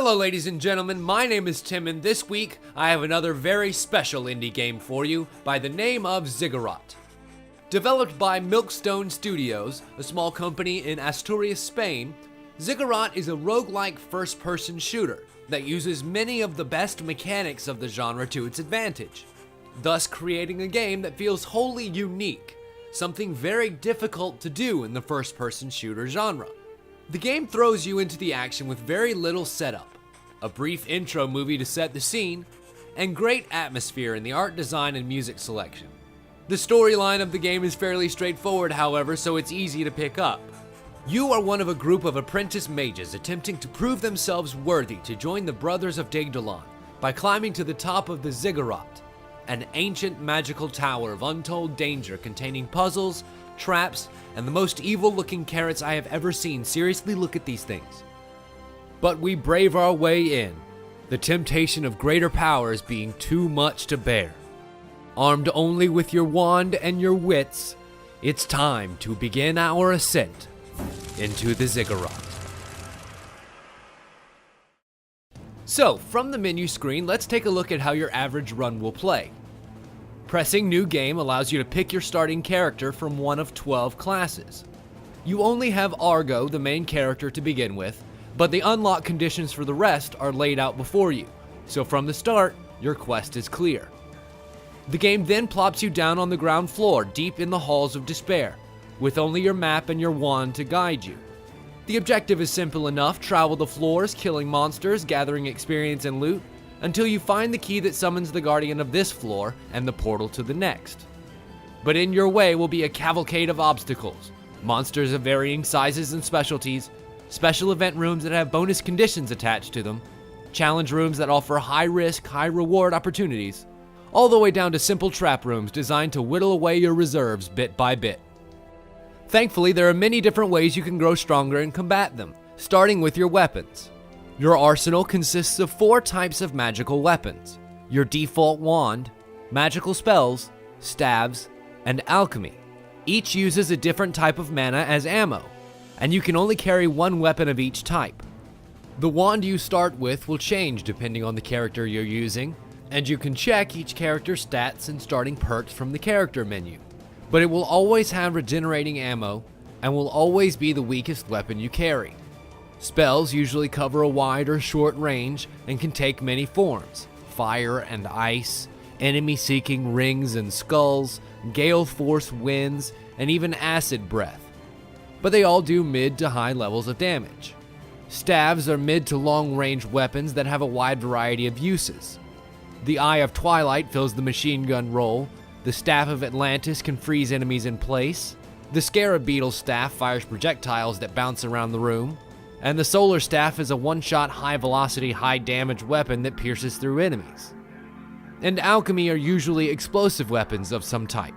Hello ladies and gentlemen, my name is Tim and this week I have another very special indie game for you by the name of Ziggurat. Developed by Milkstone Studios, a small company in Asturias, Spain, Ziggurat is a roguelike first-person shooter that uses many of the best mechanics of the genre to its advantage, thus creating a game that feels wholly unique, something very difficult to do in the first-person shooter genre. The game throws you into the action with very little setup, a brief intro movie to set the scene, and great atmosphere in the art design and music selection. The storyline of the game is fairly straightforward, however, so it's easy to pick up. You are one of a group of apprentice mages attempting to prove themselves worthy to join the Brothers of Daedalon by climbing to the top of the Ziggurat, an ancient magical tower of untold danger containing puzzles, traps, and the most evil-looking carrots I have ever seen. Seriously, look at these things. But we brave our way in, the temptation of greater powers being too much to bear. Armed only with your wand and your wits, it's time to begin our ascent into the Ziggurat. So, from the menu screen, let's take a look at how your average run will play. Pressing New Game allows you to pick your starting character from one of 12 classes. You only have Argo, the main character, to begin with, but the unlock conditions for the rest are laid out before you, so from the start, your quest is clear. The game then plops you down on the ground floor, deep in the halls of despair, with only your map and your wand to guide you. The objective is simple enough: travel the floors, killing monsters, gathering experience and loot, until you find the key that summons the guardian of this floor and the portal to the next. But in your way will be a cavalcade of obstacles, monsters of varying sizes and specialties, special event rooms that have bonus conditions attached to them, challenge rooms that offer high-risk, high-reward opportunities, all the way down to simple trap rooms designed to whittle away your reserves bit by bit. Thankfully, there are many different ways you can grow stronger and combat them, starting with your weapons. Your arsenal consists of 4 types of magical weapons: your default wand, magical spells, staves, and alchemy. Each uses a different type of mana as ammo, and you can only carry one weapon of each type. The wand you start with will change depending on the character you're using, and you can check each character's stats and starting perks from the character menu. But it will always have regenerating ammo, and will always be the weakest weapon you carry. Spells usually cover a wide or short range and can take many forms: fire and ice, enemy-seeking rings and skulls, gale force winds, and even acid breath. But they all do mid to high levels of damage. Staves are mid to long-range weapons that have a wide variety of uses. The Eye of Twilight fills the machine gun role, the Staff of Atlantis can freeze enemies in place, the Scarab Beetle's staff fires projectiles that bounce around the room, and the Solar Staff is a one-shot, high-velocity, high-damage weapon that pierces through enemies. And alchemy are usually explosive weapons of some type,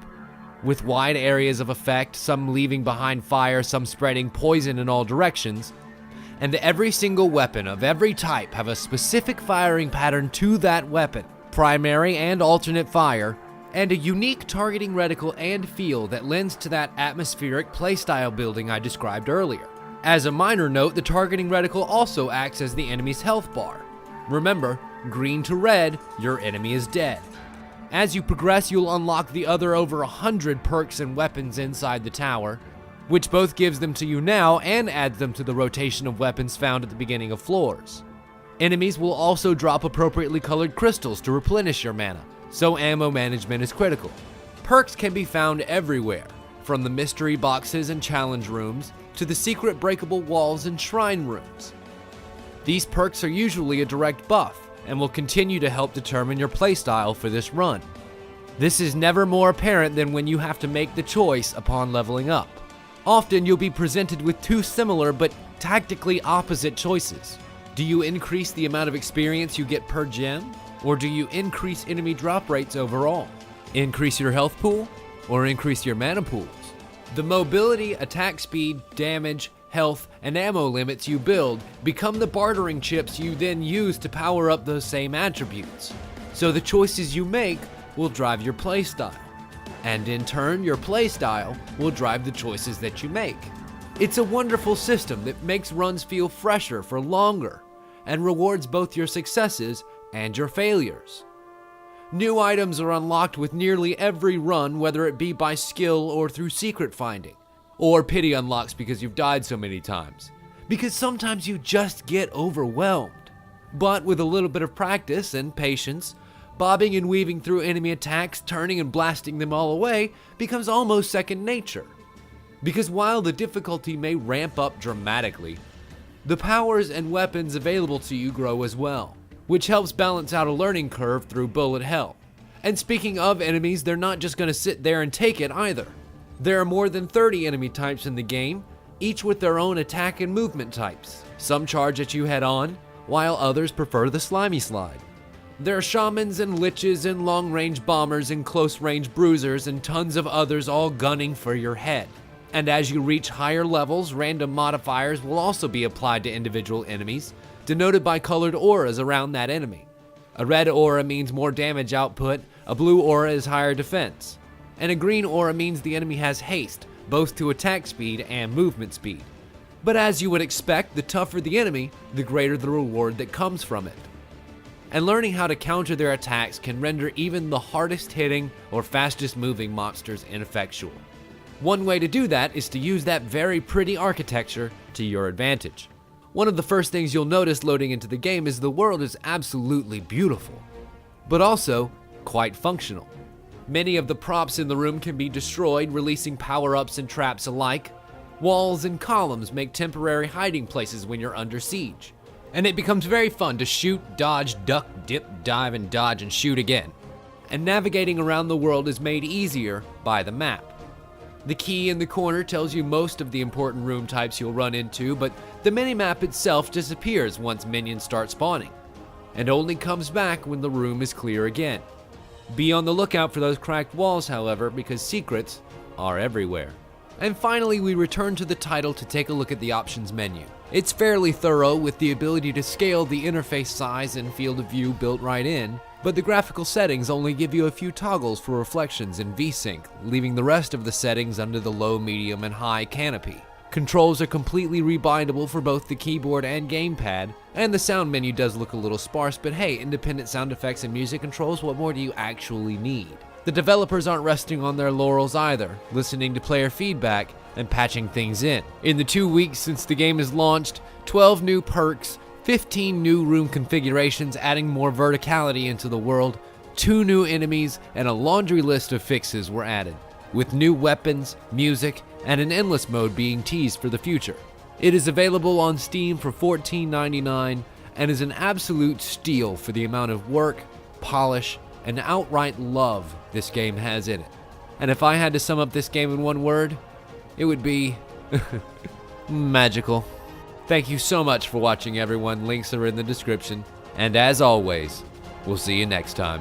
with wide areas of effect, some leaving behind fire, some spreading poison in all directions, and every single weapon of every type have a specific firing pattern to that weapon, primary and alternate fire, and a unique targeting reticle and feel that lends to that atmospheric playstyle building I described earlier. As a minor note, the targeting reticle also acts as the enemy's health bar. Remember, green to red, your enemy is dead. As you progress, you'll unlock the other over 100 perks and weapons inside the tower, which both gives them to you now and adds them to the rotation of weapons found at the beginning of floors. Enemies will also drop appropriately colored crystals to replenish your mana, so ammo management is critical. Perks can be found everywhere, from the mystery boxes and challenge rooms to the secret breakable walls and shrine rooms. These perks are usually a direct buff and will continue to help determine your playstyle for this run. This is never more apparent than when you have to make the choice upon leveling up. Often you'll be presented with 2 similar but tactically opposite choices. Do you increase the amount of experience you get per gem, or do you increase enemy drop rates overall? Increase your health pool, or increase your mana pools? The mobility, attack speed, damage, health, and ammo limits you build become the bartering chips you then use to power up those same attributes. So the choices you make will drive your playstyle, and in turn your playstyle will drive the choices that you make. It's a wonderful system that makes runs feel fresher for longer, and rewards both your successes and your failures. New items are unlocked with nearly every run, whether it be by skill or through secret finding, or pity unlocks because you've died so many times, because sometimes you just get overwhelmed. But with a little bit of practice and patience, bobbing and weaving through enemy attacks, turning and blasting them all away becomes almost second nature. Because while the difficulty may ramp up dramatically, the powers and weapons available to you grow as well, which helps balance out a learning curve through bullet hell. And speaking of enemies, they're not just going to sit there and take it either. There are more than 30 enemy types in the game, each with their own attack and movement types. Some charge at you head on, while others prefer the slimy slide. There are shamans and liches and long-range bombers and close-range bruisers and tons of others all gunning for your head. And as you reach higher levels, random modifiers will also be applied to individual enemies, denoted by colored auras around that enemy. A red aura means more damage output, a blue aura is higher defense, and a green aura means the enemy has haste, both to attack speed and movement speed. But as you would expect, the tougher the enemy, the greater the reward that comes from it. And learning how to counter their attacks can render even the hardest hitting or fastest moving monsters ineffectual. One way to do that is to use that very pretty architecture to your advantage. One of the first things you'll notice loading into the game is the world is absolutely beautiful, but also quite functional. Many of the props in the room can be destroyed, releasing power-ups and traps alike. Walls and columns make temporary hiding places when you're under siege. And it becomes very fun to shoot, dodge, duck, dip, dive, and dodge and shoot again. And navigating around the world is made easier by the map. The key in the corner tells you most of the important room types you'll run into, but the minimap itself disappears once minions start spawning, and only comes back when the room is clear again. Be on the lookout for those cracked walls, however, because secrets are everywhere. And finally, we return to the title to take a look at the options menu. It's fairly thorough, with the ability to scale the interface size and field of view built right in, but the graphical settings only give you a few toggles for reflections and VSync, leaving the rest of the settings under the low, medium, and high canopy. Controls are completely rebindable for both the keyboard and gamepad, and the sound menu does look a little sparse, but hey, independent sound effects and music controls, what more do you actually need? The developers aren't resting on their laurels either, listening to player feedback and patching things in. In the 2 weeks since the game is launched, 12 new perks, 15 new room configurations adding more verticality into the world, 2 new enemies, and a laundry list of fixes were added, with new weapons, music, and an endless mode being teased for the future. It is available on Steam for $14.99 and is an absolute steal for the amount of work, polish, and outright love this game has in it. And if I had to sum up this game in one word, it would be magical. Thank you so much for watching, everyone. Links are in the description. And as always, we'll see you next time.